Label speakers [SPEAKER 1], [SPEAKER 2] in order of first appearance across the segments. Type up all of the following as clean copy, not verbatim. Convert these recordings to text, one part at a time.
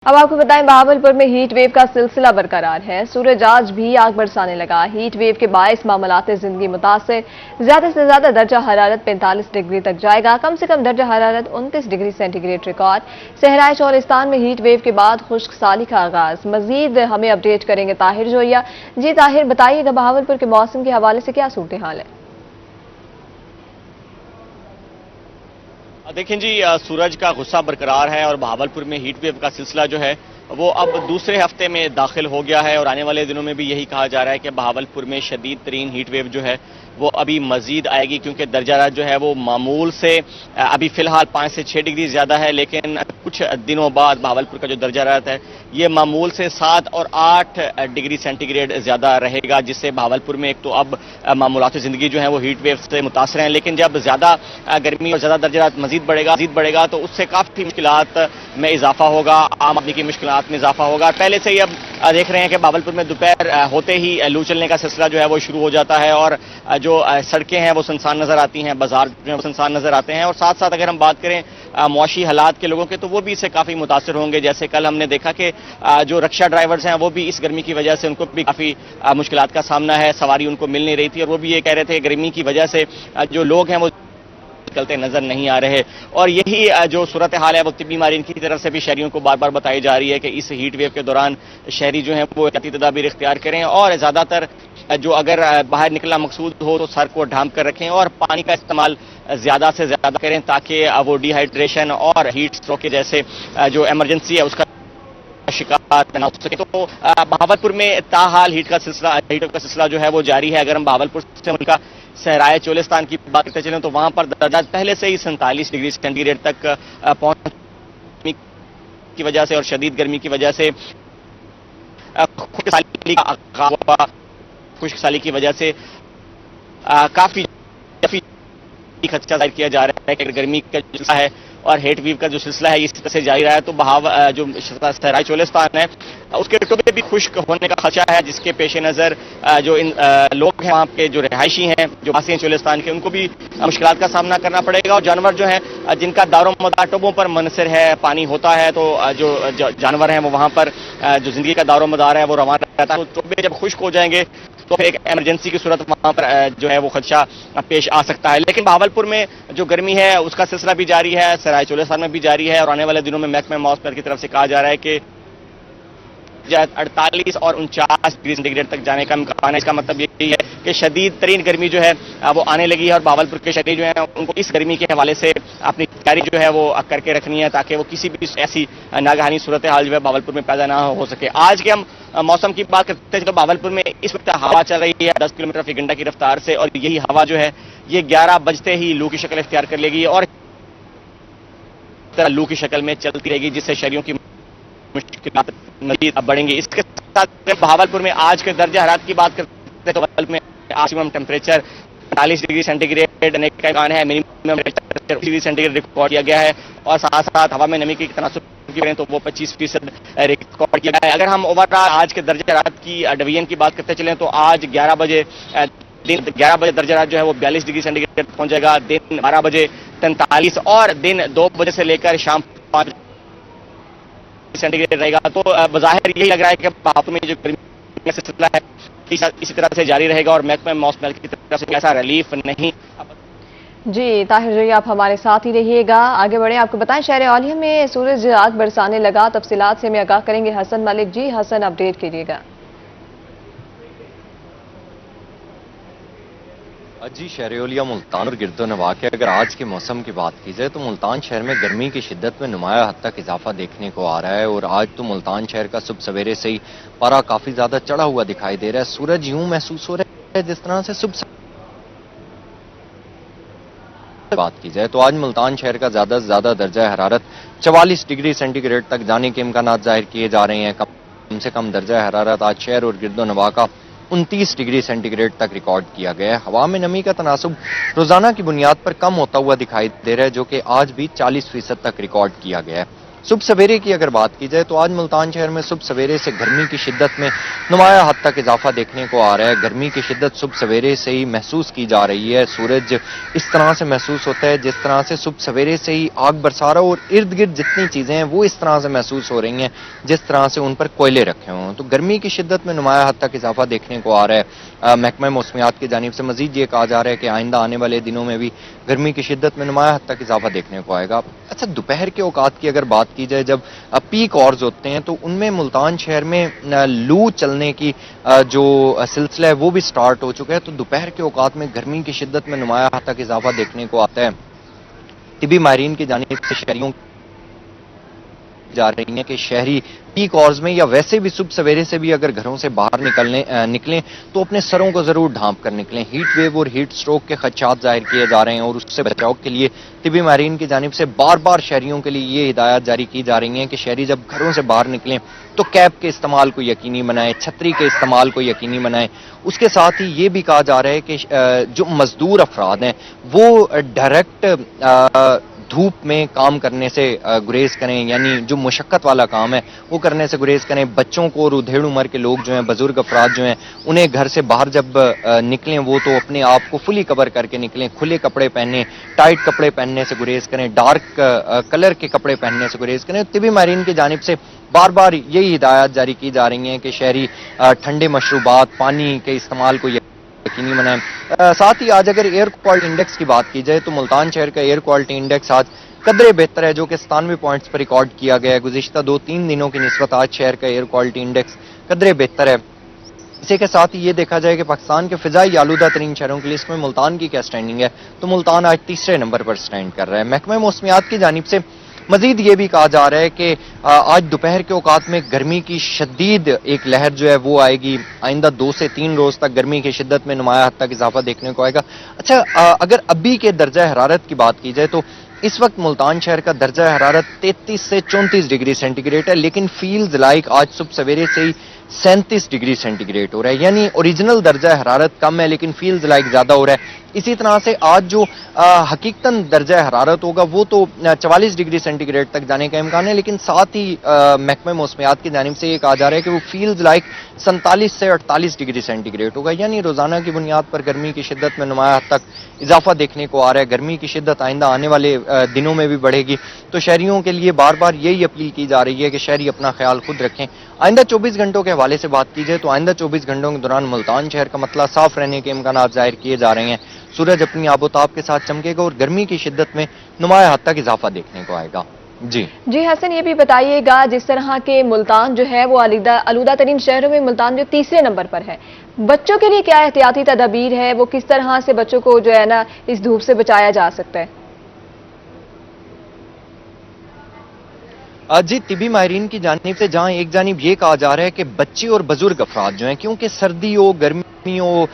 [SPEAKER 1] अब आपको बताएं, बहावलपुर में हीट वेव का सिलसिला बरकरार है। सूरज आज भी आग बरसाने लगा। हीट वेव के बायस मामलात जिंदगी मुतासिर। ज्यादा से ज्यादा दर्जा हरारत 45 डिग्री तक जाएगा। कम से कम दर्जा हरारत 29 डिग्री सेंटीग्रेड रिकॉर्ड। सहराए चौलिस्तान में हीट वेव के बाद खुश्क साली का आगाज। मजीद हमें अपडेट करेंगे ताहिर जोया। जी ताहिर, बताइएगा बहावलपुर के मौसम के हवाले से क्या सूरत हाल है?
[SPEAKER 2] देखें जी, सूरज का गुस्सा बरकरार है और बहावलपुर में हीट वेव का सिलसिला जो है वो अब दूसरे हफ्ते में दाखिल हो गया है और आने वाले दिनों में भी यही कहा जा रहा है कि बहावलपुर में शदीद तरीन हीट वेव जो है वो अभी मजीद आएगी, क्योंकि दर्जा हरारत जो है वो मामूल से अभी फिलहाल 5 से 6 डिग्री ज्यादा है, लेकिन कुछ दिनों बाद बहावलपुर का जो दर्जा हरारत है ये मामूल से 7 और 8 डिग्री सेंटीग्रेड ज्यादा रहेगा, जिससे बहावलपुर में एक तो अब मामूलात जिंदगी जो है वो हीट वेव से मुतासर हैं, लेकिन जब ज्यादा गर्मी और ज्यादा दर्जा हरारत मजीद बढ़ेगा तो उससे काफी मुश्किलात में इजाफा होगा, आम आदमी की मुश्किलात में इजाफा होगा। पहले से ही अब देख रहे हैं कि बहावलपुर में दोपहर होते ही लू चलने का सिलसिला जो है वो शुरू हो जाता है और जो सड़कें हैं वो सुनसान नजर आती हैं, बाजार जो है सुनसान नजर आते हैं। और साथ साथ अगर हम बात करें मुआशी हालात के लोगों के, तो वो भी इससे काफी मुतासर होंगे। जैसे कल हमने देखा कि जो रक्षा ड्राइवर्स हैं वो भी इस गर्मी की वजह से उनको भी काफी मुश्किलात का सामना है, सवारी उनको मिल नहीं रही थी और वो भी ये कह रहे थे गर्मी की वजह से जो लोग हैं वो निकलते नजर नहीं आ रहे। और यही जो सूरत हाल है वो तिब्बी मारीन की तरफ से भी शहरियों को बार बार बताई जा रही है कि इस हीट वेव के दौरान शहरी जो हैं वो एहतियाती तदाबीर इख्तियार करें और ज्यादातर जो अगर बाहर निकलना मकसूद हो तो सर को ढांप कर रखें और पानी का इस्तेमाल ज्यादा से ज्यादा करें, ताकि वो डिहाइड्रेशन और हीट स्ट्रोक के जैसे जो इमरजेंसी है उसका शिकार न हो सके। तो बहावलपुर में ताहाल हीट का सिलसिला जो है वो जारी है। अगर हम बहावलपुर से उनका सहराए चोलिस्तान की बात करते चलें तो वहां पर दर्जा पहले से ही 47 डिग्री सेंटीग्रेड तक पहुंचने की वजह से और शदीद गर्मी की वजह से खुश्क साली की वजह से काफी खदशा जाहिर किया जा रहा है कि गर्मी का सिलसिला है और हीट वेव का जो सिलसिला है इस तरह से जारी रहा है तो जो सहराए चोलिस्तान है उसके टुकड़े भी खुश्क होने का खदशा है, जिसके पेश नज़र जो इन लोग हैं वहाँ के जो रिहायशी हैं जो वासी हैं चोलिस्तान के, उनको भी मुश्किलात का सामना करना पड़ेगा। और जानवर जो हैं जिनका दारोमदार टोबों पर मनसर है, पानी होता है तो जो जानवर हैं वो वहाँ पर जो जिंदगी का दारोमदार है वो रवाना रहता है। तो टोबे जब खुश्क हो जाएंगे तो फिर एक इमरजेंसी की सूरत वहां पर जो है वो खदशा पेश आ सकता है। लेकिन बहावलपुर में जो गर्मी है उसका सिलसिला भी जारी है, सहराए चोलिस्तान में भी जारी है और आने वाले दिनों में महकमे मौसम की तरफ से कहा जा रहा है कि 48 और 49 डिग्री सेंटीग्रेड तक जाने का इम्कान है। इसका मतलब यही है कि शदीद तरीन गर्मी जो है वो आने लगी है और बहावलपुर के शहरी जो है उनको इस गर्मी के हवाले से अपनी तैयारी जो है वो करके रखनी है, ताकि वो किसी भी ऐसी नागहानी सूरत हाल जो है बहावलपुर में पैदा ना हो सके। आज के हम मौसम की बात करते हैं तो बहावलपुर में इस वक्त हवा चल रही है 10 किलोमीटर फी घंटा की रफ्तार से और यही हवा जो है ये 11 बजते ही लू की शक्ल इख्तियार कर लेगी और लू की शक्ल में चलती रहेगी, जिससे शहरियों की मुश्किलात मजीद बढ़ेंगी। इसके साथ बहावलपुर में आज के दर्जा हरारत की बात करते हैं तो बहावलपुर में मैक्सिमम टेम्परेचर 45 डिग्री सेंटीग्रेड रहने का इम्कान है, minimum temperature 30 degree centigrade record किया गया है और साथ साथ हवा में नमी की तनासुब की करें तो वो 25% रिकॉर्ड किया गया है। अगर हम ओवरऑल आज के दर्जा हरारत की डिवीजन की बात करते चलें तो आज 11 बजे दर्जा हरारत जो है वो 42 डिग्री सेंटीग्रेड पहुंच जाएगा, दिन 12 बजे 43 और दिन 2 बजे से लेकर शाम 5 सेंटीग्रेड रहेगा। तो बज़ाहिर यही लग रहा है कि बहावलपुर में जो गर्मी का सिलसिला है इसी तरह से जारी रहेगा और महकमा मौसम की तरफ से ऐसा रिलीफ नहीं।
[SPEAKER 1] जी ताहिर जी, आप हमारे साथ ही रहिएगा। आगे बढ़े, आपको बताएं शहर औलिया में सूरज आग बरसाने लगा। तफसीलात से हमें आगाह करेंगे हसन मलिक। जी हसन, अपडेट कीजिएगा।
[SPEAKER 3] जी शहर औलिया मुल्तान और गिरदोनवा के अगर आज के मौसम की बात की जाए तो मुल्तान शहर में गर्मी की शिद्दत में नुमाया हद तक इजाफा देखने को आ रहा है और आज तो मुल्तान शहर का सुबह सवेरे से ही पारा काफी ज्यादा चढ़ा हुआ दिखाई दे रहा है। सूरज यूं महसूस हो रहा है जिस तरह से सुबह बात की जाए तो आज मुल्तान शहर का ज्यादा से ज्यादा दर्जा हरारत 44 डिग्री सेंटीग्रेड तक जाने के इम्कान जाहिर किए जा रहे हैं। कम से कम दर्जा हरारत आज शहर और गिरदोनवा का 29 डिग्री सेंटीग्रेड तक रिकॉर्ड किया गया है। हवा में नमी का तनासुब रोजाना की बुनियाद पर कम होता हुआ दिखाई दे रहा है, जो कि आज भी 40% तक रिकॉर्ड किया गया है। صبح سویرے کی اگر بات کی جائے تو آج ملتان شہر میں صبح سویرے سے گرمی کی شدت میں نمایاں حد تک اضافہ دیکھنے کو آ رہا ہے. گرمی کی شدت صبح سویرے سے ہی محسوس کی جا رہی ہے. سورج اس طرح سے محسوس ہوتا ہے جس طرح سے صبح سویرے سے ہی آگ برسا رہا ہو, اور ارد گرد جتنی چیزیں ہیں وہ اس طرح سے محسوس ہو رہی ہیں جس طرح سے ان پر کوئلے رکھے ہوں. تو گرمی کی شدت میں نمایاں حد تک اضافہ دیکھنے کو آ رہا ہے. محکمہ موسمیات کی جانب سے مزید یہ کہا جا رہا ہے کہ آئندہ آنے والے دنوں میں بھی گرمی کی شدت میں نمایاں حد تک اضافہ دیکھنے کو آئے گا. اچھا, دوپہر کے اوقات کی اگر بات کی جائے جب پیک آورز ہوتے ہیں تو ان میں ملتان شہر میں لو چلنے کی جو سلسلہ ہے وہ بھی سٹارٹ ہو چکا ہے. تو دوپہر کے اوقات میں گرمی کی شدت میں نمایاں حد تک اضافہ دیکھنے کو آتا ہے. طبی ماہرین کی جانب سے شہریوں جا رہی ہیں کہ شہری پیک آورز میں یا ویسے بھی صبح سویرے سے بھی اگر گھروں سے باہر نکلیں تو اپنے سروں کو ضرور ڈھانپ کر نکلیں. ہیٹ ویو اور ہیٹ سٹروک کے خدشات ظاہر کیے جا رہے ہیں, اور اس سے بچاؤ کے لیے طبی ماہرین کی جانب سے بار بار شہریوں کے لیے یہ ہدایات جاری کی جا رہی ہیں کہ شہری جب گھروں سے باہر نکلیں تو کیپ کے استعمال کو یقینی بنائیں, چھتری کے استعمال کو یقینی بنائیں. اس کے ساتھ ہی یہ بھی کہا جا رہا ہے کہ جو مزدور افراد ہیں وہ ڈائریکٹ دھوپ میں کام کرنے سے گریز کریں, یعنی جو مشقت والا کام ہے وہ کرنے سے گریز کریں. بچوں کو اور ادھیڑ عمر کے لوگ جو ہیں, بزرگ افراد جو ہیں, انہیں گھر سے باہر جب نکلیں وہ تو اپنے آپ کو فلی کور کر کے نکلیں. کھلے کپڑے پہنیں, ٹائٹ کپڑے پہننے سے گریز کریں, ڈارک کلر کے کپڑے پہننے سے گریز کریں. طبی ماہرین کی جانب سے بار بار یہی ہدایات جاری کی جا رہی ہیں کہ شہری ٹھنڈے مشروبات, پانی کے استعمال کو یقینی بنائیں. ساتھ ہی آج اگر ایئر کوالٹی انڈیکس کی بات کی جائے تو ملتان شہر کا ایئر کوالٹی انڈیکس آج قدرے بہتر ہے, جو کہ 97 پوائنٹس پر ریکارڈ کیا گیا ہے. گزشتہ 2-3 دنوں کی نسبت آج شہر کا ایئر کوالٹی انڈیکس قدرے بہتر ہے. اسی کے ساتھ ہی یہ دیکھا جائے کہ پاکستان کے فضائی آلودہ ترین شہروں کی لسٹ میں ملتان کی کیا سٹینڈنگ ہے, تو ملتان آج تیسرے نمبر پر سٹینڈ کر رہا ہے. محکمہ موسمیات کی جانب سے مزید یہ بھی کہا جا رہا ہے کہ آج دوپہر کے اوقات میں گرمی کی شدید ایک لہر جو ہے وہ آئے گی. آئندہ 2 سے 3 روز تک گرمی کی شدت میں نمایاں حد تک اضافہ دیکھنے کو آئے گا. اچھا, اگر ابھی کے درجہ حرارت کی بات کی جائے تو اس وقت ملتان شہر کا درجہ حرارت 33 سے 34 ڈگری سینٹی گریڈ ہے, لیکن فیلز لائک آج صبح سویرے سے ہی 37 ڈگری سینٹی گریڈ ہو رہا ہے. یعنی اوریجنل درجہ حرارت کم ہے لیکن فیلز لائک زیادہ ہو رہا ہے. اسی طرح سے آج جو حقیقتاً درجہ حرارت ہوگا وہ تو 44 ڈگری سینٹی گریڈ تک جانے کا امکان ہے, لیکن ساتھ ہی محکمہ موسمیات کی جانب سے یہ کہا جا رہا ہے کہ وہ فیلز لائک 47 سے 48 ڈگری سینٹی گریڈ ہوگا. یعنی روزانہ کی بنیاد پر گرمی کی شدت میں نمایاں حد تک اضافہ دیکھنے کو آ رہا ہے. گرمی کی شدت آئندہ آنے والے دنوں میں بھی بڑھے گی. تو شہریوں کے لیے بار بار یہی اپیل کی جا رہی ہے کہ شہری اپنا خیال خود رکھیں. آئندہ 24 گھنٹوں کے حوالے سے بات کی جائے تو آئندہ 24 گھنٹوں کے دوران ملتان شہر کا مطلع صاف رہنے کے امکانات ظاہر کیے جا رہے ہیں. سورج اپنی آب و تاب کے ساتھ چمکے گا اور گرمی کی شدت میں نمایاں حد تک اضافہ دیکھنے کو آئے گا. جی
[SPEAKER 1] حسن, یہ بھی بتائیے گا جس طرح کے ملتان جو ہے وہ آلودہ ترین شہروں میں ملتان جو تیسرے نمبر پر ہے, بچوں کے لیے کیا احتیاطی تدابیر ہے, وہ کس طرح سے بچوں کو جو ہے نا اس دھوپ سے بچایا جا سکتا ہے؟
[SPEAKER 3] جی, طبی ماہرین کی جانب سے جہاں ایک جانب یہ کہا جا رہا ہے کہ بچے اور بزرگ افراد جو ہیں, کیونکہ سردی ہو, گرمی ہو,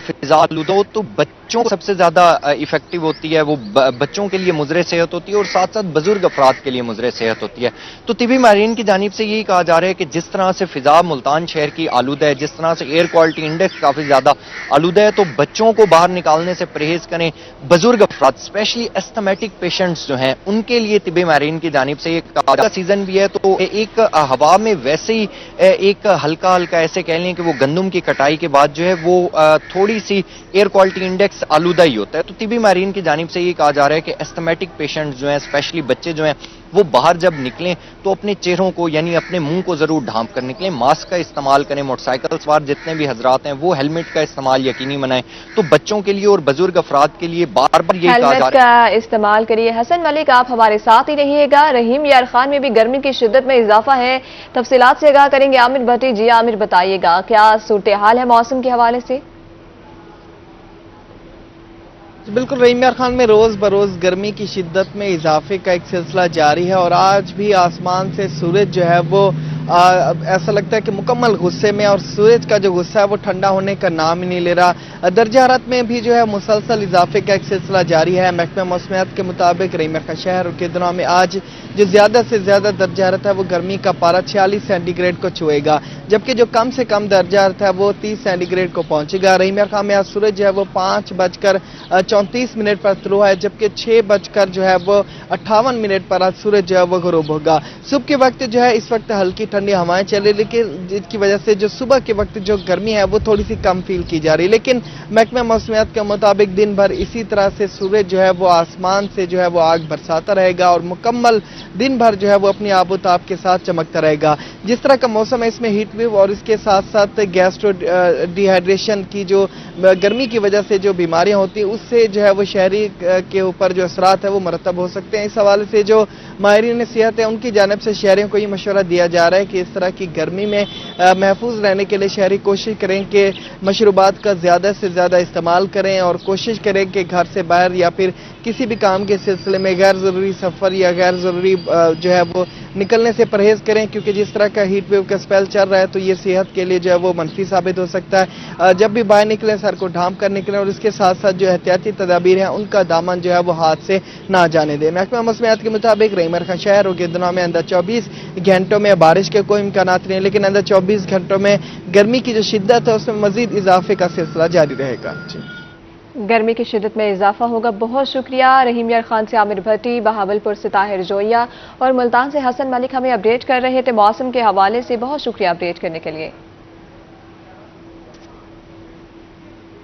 [SPEAKER 3] فضا آلودہ ہو, تو بچوں کو سب سے زیادہ افیکٹو ہوتی ہے, وہ بچوں کے لیے مضر صحت ہوتی ہے اور ساتھ ساتھ بزرگ افراد کے لیے مضر صحت ہوتی ہے. تو طبی ماہرین کی جانب سے یہی کہا جا رہا ہے کہ جس طرح سے فضا ملتان شہر کی آلودہ ہے, جس طرح سے ایئر کوالٹی انڈیکس کافی زیادہ آلودہ ہے, تو بچوں کو باہر نکالنے سے پرہیز کریں. بزرگ افراد اسپیشلی ایستھمیٹک پیشنٹس جو ہیں ان کے لیے طبی ماہرین کی جانب سے یہ کہا سیزن بھی ہے, تو ایک ہوا میں ویسے ہی ایک ہلکا ایسے کہہ لیں کہ وہ گندم کی کٹائی کے بعد جو ہے وہ تھوڑی سی ایئر کوالٹی انڈیکس آلودہ ہی ہوتا ہے. تو طبی ماہرین کی جانب سے یہ کہا جا رہا ہے کہ ایستھمیٹک پیشنٹس جو ہیں, اسپیشلی بچے جو ہیں, وہ باہر جب نکلیں تو اپنے چہروں کو یعنی اپنے منہ کو ضرور ڈھانپ کر نکلیں. ماسک کا استعمال کریں. موٹر سائیکل سوار جتنے بھی حضرات ہیں وہ ہیلمٹ کا استعمال یقینی بنائیں. تو بچوں کے لیے اور بزرگ افراد کے لیے بار بار یہ کہا جا رہا ہے
[SPEAKER 1] ہیلمٹ کا استعمال کریے. حسن ملک, آپ ہمارے ساتھ ہی رہیے گا. رحیم یار خان میں بھی گرمی کی شدت میں اضافہ ہے, تفصیلات سے آگاہ کریں گے عامر بھٹی. جی عامر, بتائیے گا کیا صورتحال ہے موسم کے حوالے سے؟
[SPEAKER 4] بالکل رحیم یار خان میں روز بروز گرمی کی شدت میں اضافے کا ایک سلسلہ جاری ہے, اور آج بھی آسمان سے سورج جو ہے وہ ऐसा लगता है कि मुकम्मल गुस्से में, और सूरज का जो गुस्सा है वो ठंडा होने का नाम ही नहीं ले रहा। दर्जा हरारत में भी जो है मुसलसल इजाफे का एक सिलसिला जारी है। महकमा मौसमियात के मुताबिक रहीमर खां शहर और गिरदनवा में आज जो ज्यादा से ज्यादा दर्जा हरारत है वो गर्मी का पारा 46 सेंटीग्रेड को छुएगा, जबकि जो कम से कम दर्जा हरारत है वो 30 सेंटीग्रेड को पहुंचेगा। रहीमर खां में आज सूरज जो है वो 5:34 पर तुलू है, जबकि 6 जो है वो 58 पर आज सूरज जो है वो गुरूब होगा। सुबह के वक्त जो है इस वक्त हल्की ठंडी हवाएं चले, लेकिन जिसकी वजह से जो सुबह के वक्त जो गर्मी है वो थोड़ी सी कम फील की जा रही है। लेकिन महकमा मौसमियात के मुताबिक दिन भर इसी तरह से सूरज जो है वो आसमान से जो है वो आग बरसाता रहेगा और मुकम्मल दिन भर जो है वो अपनी आबोताब के साथ चमकता रहेगा। जिस तरह का मौसम है इसमें हीट वेव और इसके साथ साथ गैस्ट्रो डिहाइड्रेशन की जो गर्मी की वजह से जो बीमारियां होती हैं उससे जो है वो शहरी के ऊपर जो असरात है वो मरतब हो सकते हैं। इस हवाले से जो माहिरीन सेहत है उनकी जानिब से शहरियों को ये मशवरा दिया जा रहा है कि इस तरह की गर्मी में महफूज रहने के लिए शहरी कोशिश करें कि मशरूबात का ज़्यादा से ज़्यादा इस्तेमाल करें और कोशिश करें कि घर से बाहर या फिर किसी भी काम के सिलसिले में गैर ज़रूरी सफ़र या गैर ज़रूरी जो है वो निकलने से परहेज़ करें, क्योंकि जिस तरह का हीट वेव का स्पेल चल रहा है तो ये सेहत के लिए जो है वो मनफी साबित हो सकता है। जब भी बाहर निकलें सर को ढांप कर निकलें और इसके साथ साथ जो एहतियाती तदाबीर हैं उनका दामन जो है वो हाथ से ना जाने दें। महकमा मौसमियात के मुताबिक रहीमर खां शहर और गिरदनवा में अंदर 24 घंटों में बारिश के कोई इम्कानात नहीं, लेकिन अंदर 24 घंटों में गर्मी की जो शिद्दत है उसमें मजीद इजाफे का सिलसिला जारी रहेगा।
[SPEAKER 1] गर्मी की शिद्दत में इजाफा होगा। बहुत शुक्रिया। रहीम यार खान से आमिर भट्टी, बहावलपुर से ताहिर जोइया और मुल्तान से हसन मलिक हमें अपडेट कर रहे थे। मौसम के हवाले से बहुत शुक्रिया अपडेट करने के लिए।